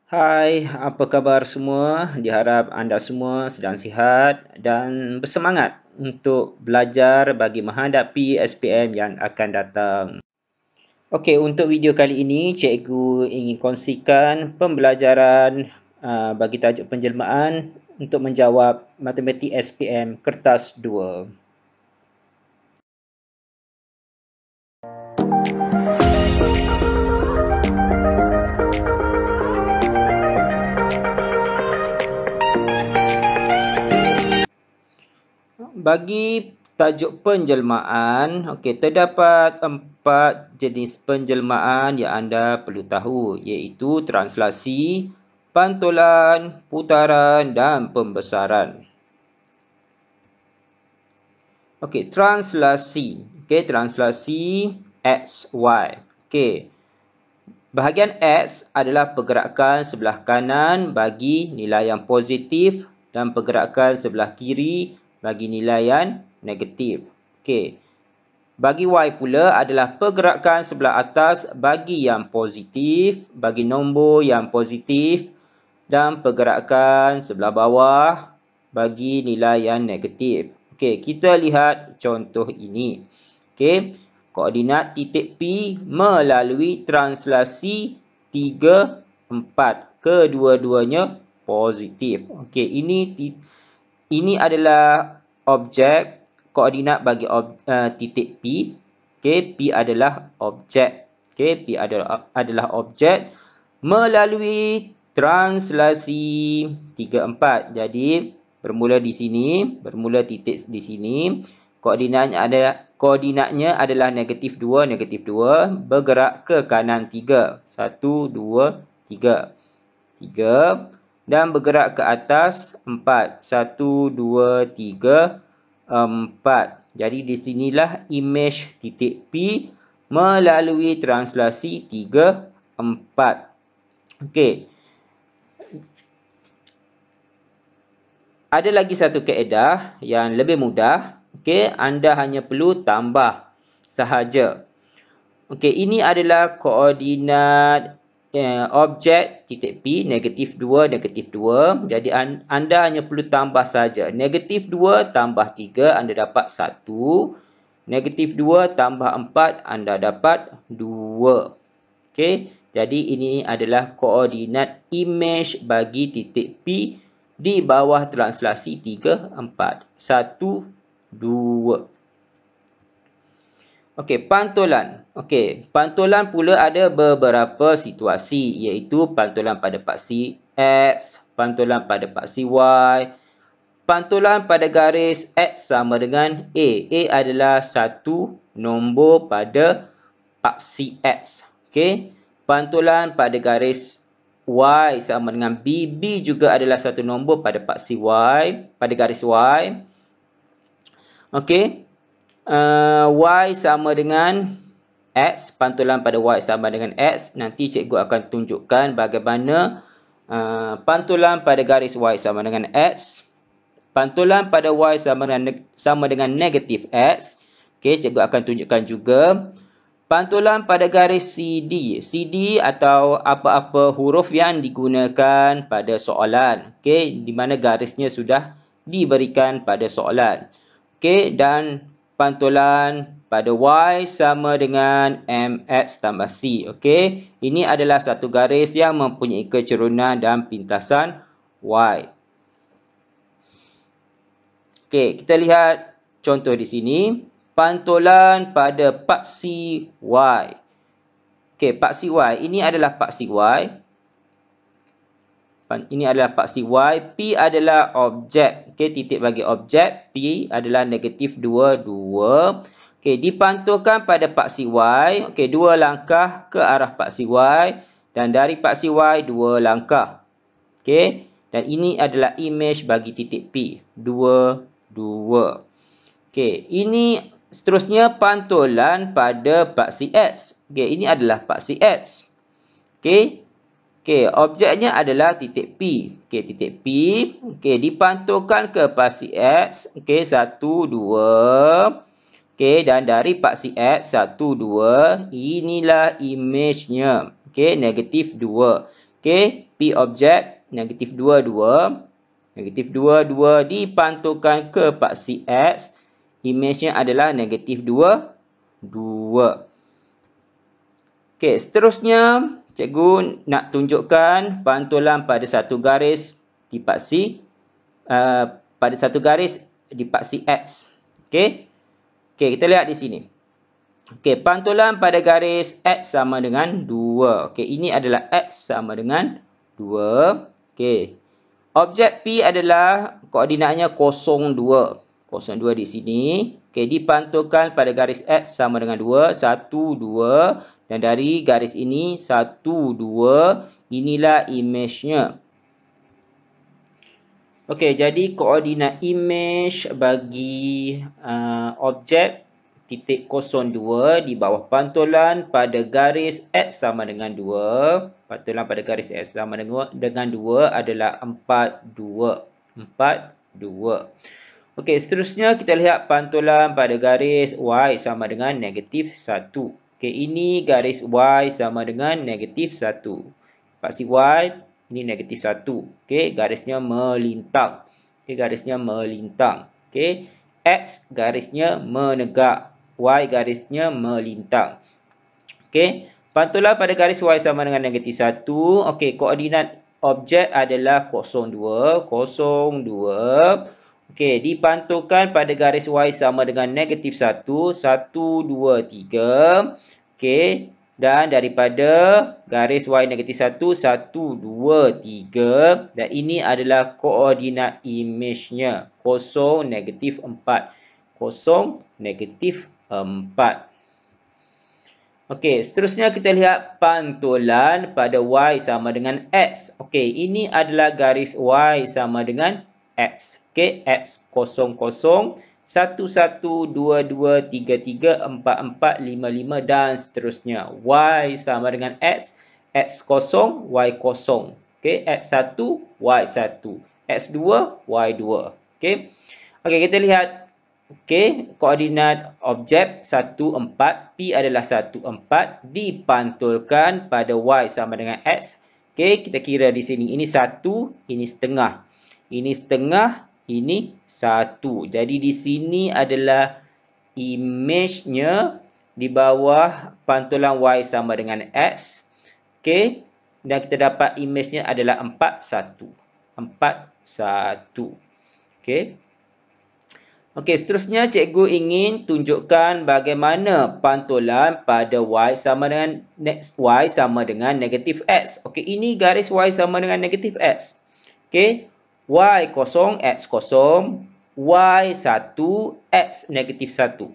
Hai, apa khabar semua? Diharap anda semua sedang sihat dan bersemangat untuk belajar bagi menghadapi SPM yang akan datang. Okey, untuk video kali ini, cikgu ingin kongsikan pembelajaran bagi tajuk penjelmaan untuk menjawab matematik SPM kertas 2. Bagi tajuk penjelmaan, terdapat 4 jenis penjelmaan yang anda perlu tahu, iaitu translasi, pantulan, putaran dan pembesaran. Translasi. Translasi X, Y. Bahagian X adalah pergerakan sebelah kanan bagi nilai yang positif dan pergerakan sebelah kiri bagi nilai yang negatif. Bagi Y pula adalah pergerakan sebelah atas bagi yang positif, bagi nombor yang positif dan pergerakan sebelah bawah bagi nilai yang negatif. Kita lihat contoh ini. Koordinat titik P melalui translasi 3, 4. Kedua-duanya positif. Ini adalah objek koordinat bagi titik P. P adalah objek. P adalah objek melalui translasi 3, 4. Jadi bermula di sini, bermula titik di sini. Koordinatnya adalah negatif 2, negatif 2. Bergerak ke kanan 3. 1, 2, 3. 3. Dan bergerak ke atas 4. 1, 2, 3, 4. Jadi di sinilah imej titik P melalui translasi 3, 4. Ada lagi satu kaedah yang lebih mudah. Anda hanya perlu tambah sahaja. Ini adalah koordinat objek titik P, negatif 2, negatif 2. Jadi anda hanya perlu tambah saja. Negatif 2 tambah 3, anda dapat 1. Negatif 2 tambah 4, anda dapat 2. Jadi ini adalah koordinat imej bagi titik P di bawah translasi 3, 4. 1, 2. Pantulan. Pantulan pula ada beberapa situasi, iaitu pantulan pada paksi X, pantulan pada paksi Y, pantulan pada garis X sama dengan A. A adalah satu nombor pada paksi X. Pantulan pada garis Y sama dengan B. B juga adalah satu nombor pada paksi Y, pada garis Y. Y sama dengan X, pantulan pada Y sama dengan X. Nanti cikgu akan tunjukkan bagaimana pantulan pada garis Y sama dengan X. Pantulan pada Y sama dengan negatif X. Cikgu akan tunjukkan juga pantulan pada garis CD. CD atau apa-apa huruf yang digunakan pada soalan. Di mana garisnya sudah diberikan pada soalan. Dan pantulan pada Y sama dengan MX tambah C. Ini adalah satu garis yang mempunyai kecerunan dan pintasan Y. Kita lihat contoh di sini. Pantulan pada paksi Y. Paksi Y. Ini adalah paksi Y. Ini adalah paksi Y. P adalah objek. Titik bagi objek. P adalah negatif 2, 2. Dipantulkan pada paksi Y. 2 langkah ke arah paksi Y. Dan dari paksi Y, 2 langkah. Dan ini adalah imej bagi titik P. 2, 2. Ini seterusnya pantulan pada paksi X. Ini adalah paksi X. Objeknya adalah titik P. Titik P. Dipantulkan ke paksi X. 1, 2. Dan dari paksi X, 1, 2. Inilah imejnya. Negatif 2. Okey, P objek negatif 2, 2. Negatif 2, 2 dipantulkan ke paksi X. Imejnya adalah negatif 2, 2. Okey, seterusnya cikgu nak tunjukkan pantulan pada satu garis di paksi pada satu garis di paksi X. Okey. Okey, kita lihat di sini. Okey, pantulan pada garis X sama dengan 2. Okey, ini adalah X sama dengan 2. Okey. Objek P adalah koordinatnya 0, 2. 0, 2 di sini. Okey, dipantulkan pada garis X sama dengan 2, 1, 2. Dan dari garis ini 1, 2. Inilah imejnya. Okey, jadi koordinat imej bagi objek titik 02 di bawah pantulan pada garis X sama dengan 2. Pantulan pada garis X sama dengan 2 adalah 4, 2. 4, 2. Okey, seterusnya kita lihat pantulan pada garis Y sama dengan negatif 1. Okey, ini garis Y sama dengan negatif 1. Paksi Y, ini negatif 1. Okey, garisnya melintang. Okey, garisnya melintang. Okey, X garisnya menegak. Y garisnya melintang. Okey, pantulan pada garis Y sama dengan negatif 1. Okey, koordinat objek adalah 02, 02. Okey, dipantulkan pada garis Y sama dengan negatif 1, 1, 2, 3. Okey, dan daripada garis Y negatif 1, 1, 2, 3. Dan ini adalah koordinat imejnya. 0, negatif 4. 0, negatif 4. Okey, seterusnya kita lihat pantulan pada Y sama dengan X. Okey, ini adalah garis Y sama dengan X. Okey, X 0, 0, 1, 1, 2, 2, 3, 3, 4, 4, 5, 5 dan seterusnya. Y sama dengan X, X 0, Y 0. Okey, X 1, Y 1. X 2, Y 2. Okey. Okey, kita lihat. Okey, koordinat objek 1, 4. P adalah 1, 4. Dipantulkan pada Y sama dengan X. Okey, kita kira di sini. Ini 1, ini setengah. Ini setengah, ini 1. Jadi di sini adalah imejnya di bawah pantulan Y sama dengan X. Okey, dan kita dapat imejnya adalah 4, 1. 4, 1. Okey. Okey, seterusnya cikgu ingin tunjukkan bagaimana pantulan pada Y sama dengan negatif X. Okey, ini garis Y sama dengan negatif X. Okey, Y 0, X 0, Y 1, X negatif 1.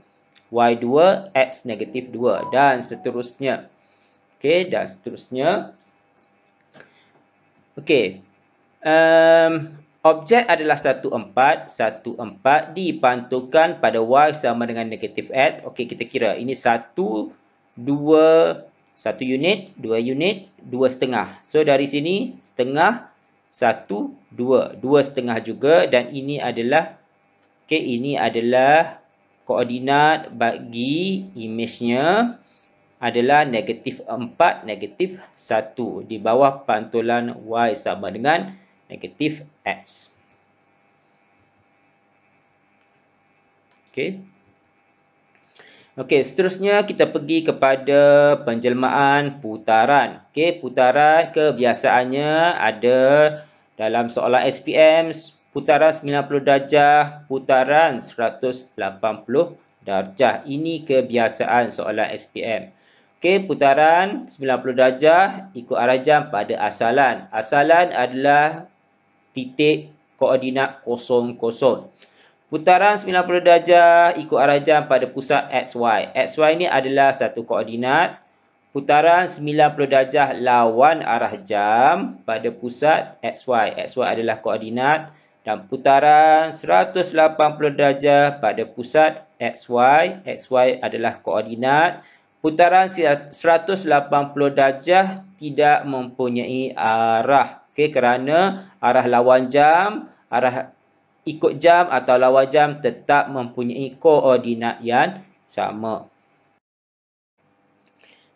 Y 2, X negatif 2 dan seterusnya. Okey, dan seterusnya. Okey. Objek adalah 1, 4. 1, 4 dipantulkan pada Y sama dengan negatif X. Okey, kita kira. Ini 1, 2, 1 unit, 2 unit, 2 setengah. So, dari sini setengah, 1, 2. 2 setengah juga dan ini adalah ini adalah koordinat bagi imejnya adalah negatif 4, negatif 1 di bawah pantulan Y sama dengan negatif X. Okey. Okey, seterusnya kita pergi kepada penjelmaan putaran. Okey, putaran kebiasaannya ada dalam soalan SPM putaran 90 darjah, putaran 180 darjah. Ini kebiasaan soalan SPM. Okey, putaran 90 darjah ikut arah jam pada asalan. Asalan adalah titik koordinat 0, 0. Putaran 90 darjah ikut arah jam pada pusat XY. XY ini adalah satu koordinat. Putaran 90 darjah lawan arah jam pada pusat XY. XY adalah koordinat. Dan putaran 180 darjah pada pusat XY. XY adalah koordinat. Putaran 180 darjah tidak mempunyai arah. Okey, kerana arah lawan jam, arah ikut jam atau lawan jam tetap mempunyai koordinat yang sama.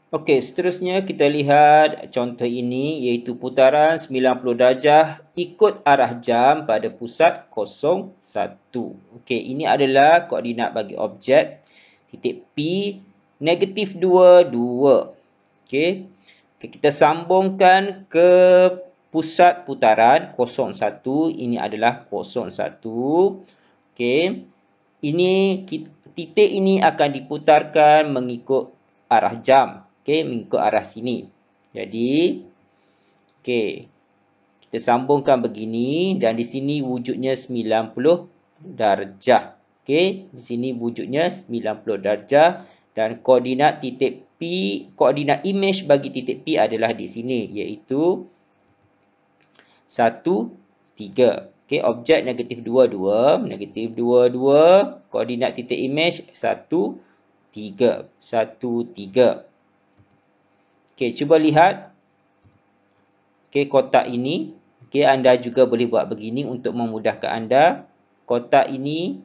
Okey, seterusnya kita lihat contoh ini iaitu putaran 90 darjah ikut arah jam pada pusat 01. Okey, ini adalah koordinat bagi objek titik P negatif 2, 2. Okey, kita sambungkan ke pusat putaran 01. Ini adalah 01. Okey, ini titik ini akan diputarkan mengikut arah jam. Okey, mengikut arah sini. Jadi, okey, kita sambungkan begini dan di sini wujudnya 90 darjah. Okey, di sini wujudnya 90 darjah dan koordinat titik P, koordinat imej bagi titik P adalah di sini iaitu 1, 3. Okey, objek negatif 2, 2. Negatif 2, 2. Koordinat titik imej 1, 3. 1, 3. Okey, cuba lihat. Okey, kotak ini. Okey, anda juga boleh buat begini untuk memudahkan anda. Kotak ini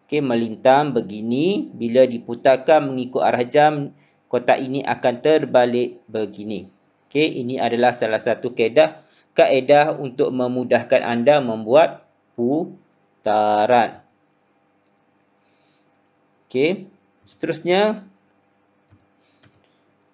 okey, melintang begini. Bila diputarkan mengikut arah jam, kotak ini akan terbalik begini. Okey, ini adalah salah satu kaedah untuk memudahkan anda membuat putaran. Okey, seterusnya.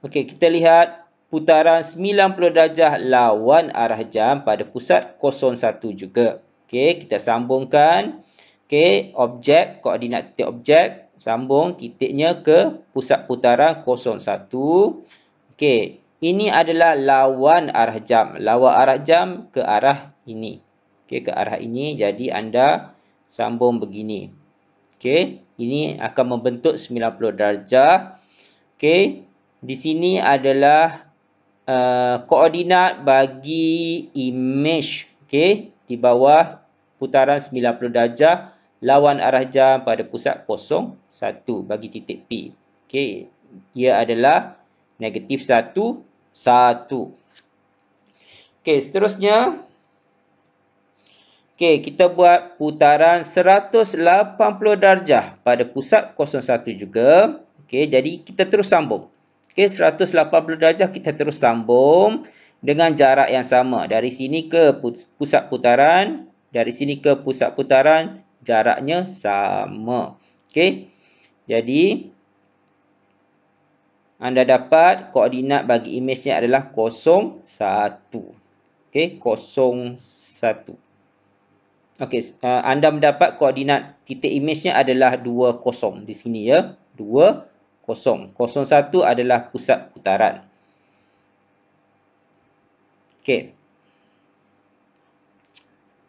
Okey, kita lihat putaran 90 darjah lawan arah jam pada pusat 01 juga. Okey, kita sambungkan. Okey, objek, koordinat titik objek, sambung titiknya ke pusat putaran 01. Okey, ini adalah lawan arah jam. Lawan arah jam ke arah ini. Okey, ke arah ini. Jadi anda sambung begini. Okey, ini akan membentuk 90 darjah. Okey, di sini adalah koordinat bagi imej. Okey, di bawah putaran 90 darjah lawan arah jam pada pusat 01 bagi titik P. Okey, ia adalah negatif 1, 1. Okey, seterusnya. Okey, kita buat putaran 180 darjah pada pusat 01 juga. Okey, jadi kita terus sambung. Okey, 180 darjah kita terus sambung dengan jarak yang sama. Dari sini ke pusat putaran, dari sini ke pusat putaran, jaraknya sama. Okey, jadi anda dapat koordinat bagi imejnya adalah 01. Okey, 01. Okey, anda mendapat koordinat titik imejnya adalah 20 di sini ya. 20. 01 adalah pusat putaran. Okey.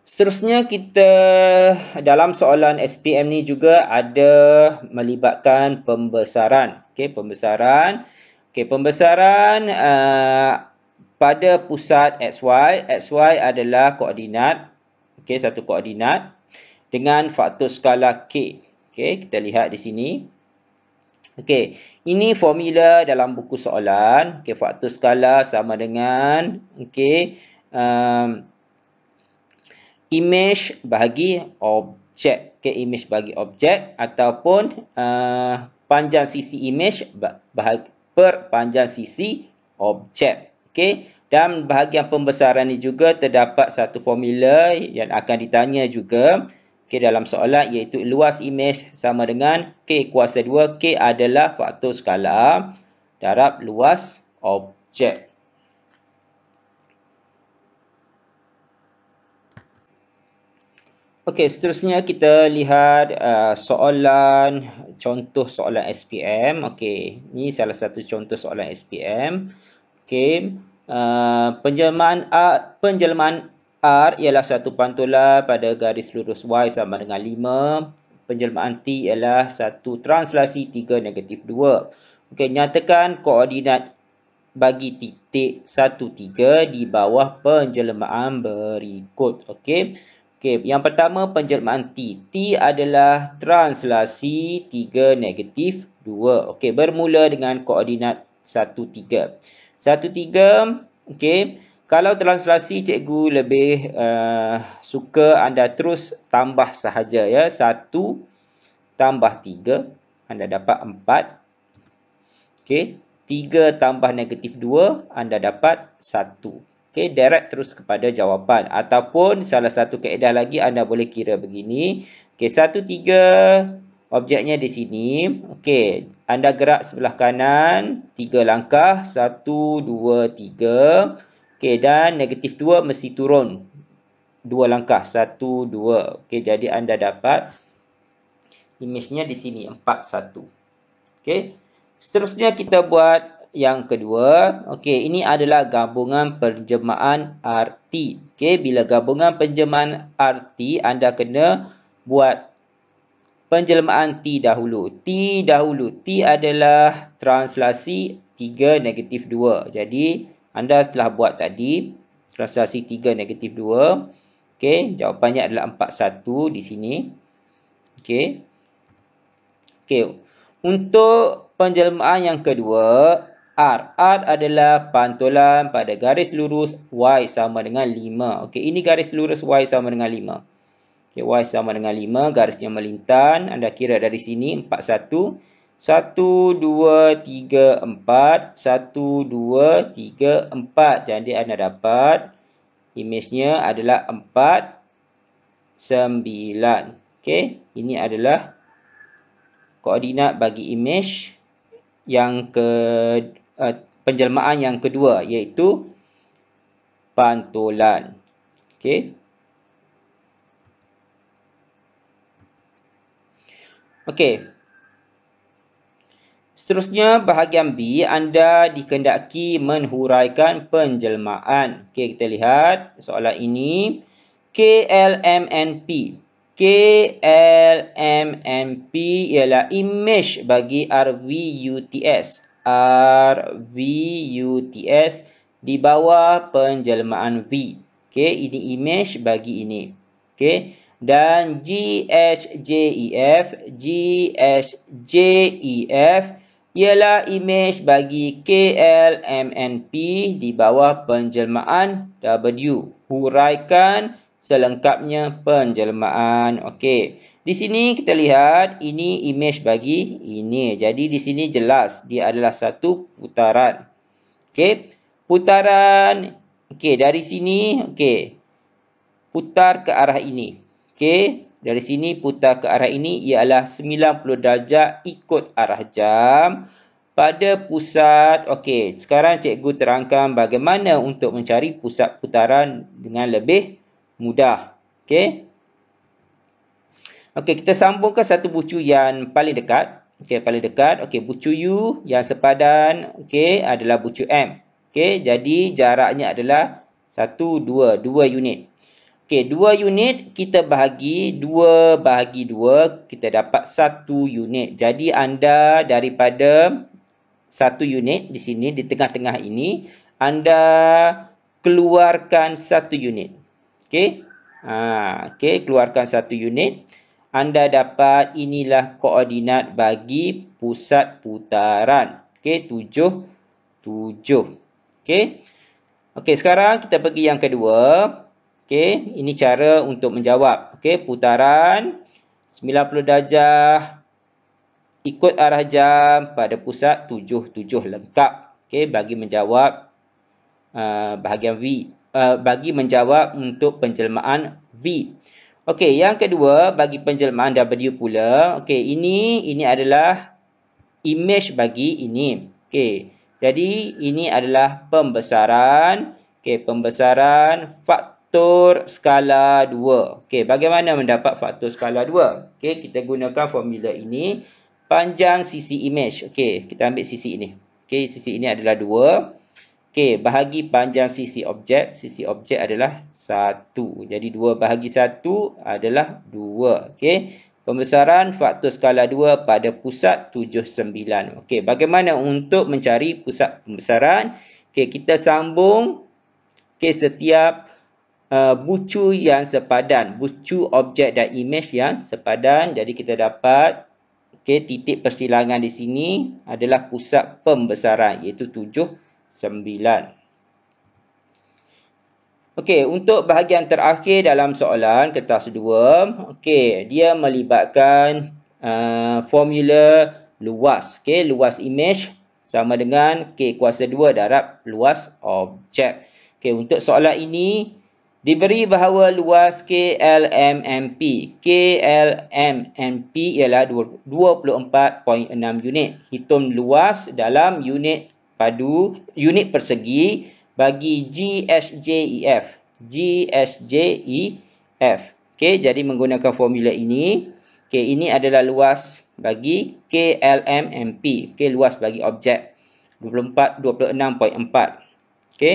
Seterusnya kita dalam soalan SPM ni juga ada melibatkan pembesaran. Okey, pembesaran. Okey, pembesaran pada pusat XY. XY adalah koordinat. Okey, satu koordinat dengan faktor skala K. Okey, kita lihat di sini. Okey, ini formula dalam buku soalan. Okey, faktor skala sama dengan imej bagi objek. Okey, imej bagi objek ataupun panjang sisi imej per panjang sisi objek. Okey, dan bahagian pembesaran ini juga terdapat satu formula yang akan ditanya juga. Okey, dalam soalan iaitu luas imej sama dengan K kuasa 2. K adalah faktor skala darab luas objek. Okey, seterusnya kita lihat contoh soalan SPM. Okey, ini salah satu contoh soalan SPM. Okey, penjelmaan R ialah satu pantulan pada garis lurus Y sama dengan 5. Penjelmaan T ialah satu translasi 3 negatif 2. Okey, nyatakan koordinat bagi titik 1, 3 di bawah penjelmaan berikut. Okey. Okey, yang pertama penjelmaan T. T adalah translasi 3 negatif 2. Okey, bermula dengan koordinat 1, 3. 1, 3, okey. Kalau translasi cikgu lebih suka anda terus tambah sahaja ya. 1 tambah 3, anda dapat 4. Okey, 3 3 tambah negatif 2, anda dapat 1. Okey, direct terus kepada jawapan. Ataupun salah satu kaedah lagi anda boleh kira begini. Okey, 1, 3, objeknya di sini. Okey, anda gerak sebelah kanan 3 langkah. 1, 2, 3. Okey, dan negatif 2 mesti turun 2 langkah. 1, 2. Okey, jadi anda dapat imejnya di sini 4, 1. Okey. Seterusnya kita buat yang kedua. Okey, ini adalah gabungan penjelmaan arti. Okey, bila gabungan penjelmaan arti, anda kena buat penjelmaan T dahulu. T dahulu. T adalah translasi 3 negatif 2. Jadi, anda telah buat tadi translasi 3 negatif 2. Okey, jawapannya adalah 4, 1 di sini. Okey. Okey. Untuk penjelmaan yang kedua, R. R adalah pantulan pada garis lurus Y sama dengan 5. Okey, ini garis lurus Y sama dengan 5. Okey, Y sama dengan 5, garisnya melintang. Anda kira dari sini 4, 1. 1, 2, 3, 4. 1, 2, 3, 4. Jadi anda dapat imejnya adalah 4, 9. Okey, ini adalah koordinat bagi imej yang penjelmaan yang kedua, iaitu pantulan. Okey. Okey. Seterusnya bahagian B, anda dikehendaki menghuraikan penjelmaan. Okey, kita lihat soalan ini. KLMNP. KLMNP ialah imej bagi RVUTS. RVUTS di bawah penjelmaan V. Okey, ini imej bagi ini. Okey, dan GHJEF. GHJEF ialah imej bagi KLMNP di bawah penjelmaan W. Huraikan selengkapnya penjelmaan. Okey. Di sini kita lihat ini imej bagi ini. Jadi di sini jelas dia adalah satu putaran. Okey. Putaran. Okey, dari sini okey. Putar ke arah ini. Okey. Dari sini putar ke arah ini ialah 90 darjah ikut arah jam. Pada pusat, okey. Sekarang cikgu terangkan bagaimana untuk mencari pusat putaran dengan lebih mudah. Okey. Okey, kita sambungkan satu bucu yang paling dekat. Okey, paling dekat. Okey, bucu U yang sepadan, okey, adalah bucu M. Okey, jadi jaraknya adalah 1, 2 unit. Okey, 2 unit kita bahagi 2 bahagi 2, kita dapat 1 unit. Jadi anda daripada 1 unit di sini di tengah-tengah ini, anda keluarkan 1 unit. Okey. Okey, keluarkan 1 unit. Anda dapat inilah koordinat bagi pusat putaran. Okey, 7, 7. Okey. Okey, sekarang kita pergi yang kedua. Okey, ini cara untuk menjawab. Okey, putaran 90 darjah ikut arah jam pada pusat 7, 7 lengkap. Okey, bagi menjawab bahagian V. Bagi menjawab untuk penjelmaan V. Okey, yang kedua bagi penjelmaan W pula. Okey, ini adalah imej bagi ini. Okey, jadi ini adalah pembesaran. Okey, pembesaran faktor skala 2. Okey, bagaimana mendapat faktor skala 2? Okey, kita gunakan formula ini. Panjang sisi imej. Okey, kita ambil sisi ini. Okey, sisi ini adalah 2. Okey, bahagi panjang sisi objek. Sisi objek adalah 1. Jadi 2 bahagi 1 adalah 2. Okey, pembesaran faktor skala 2 pada pusat 7, 9. Okey, bagaimana untuk mencari pusat pembesaran? Okey, kita sambung setiap bucu yang sepadan. Bucu objek dan imej yang sepadan. Jadi kita dapat titik persilangan di sini adalah pusat pembesaran, iaitu 7, 9. Okey, untuk bahagian terakhir dalam soalan kertas 2, okey, dia melibatkan formula luas. Okey, luas imej sama dengan K kuasa 2 darab luas objek. Okey, untuk soalan ini diberi bahawa luas KLMMP. KLMMP ialah 24.6 unit. Hitung luas dalam unit persegi bagi GSJEF. GSJEF. Okey, jadi menggunakan formula ini, okey, ini adalah luas bagi KLMMP. Okey, luas bagi objek 26.4. Okey.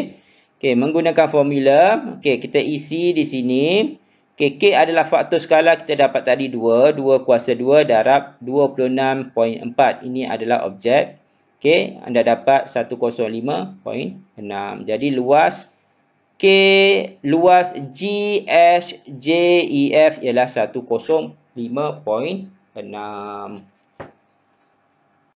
Okey, menggunakan formula, okey, kita isi di sini. Okey, K adalah faktor skala kita dapat tadi 2 kuasa 2 darab 26.4. Ini adalah objek. Okey, anda dapat 105.6. Jadi luas GSJEF ialah 105.6.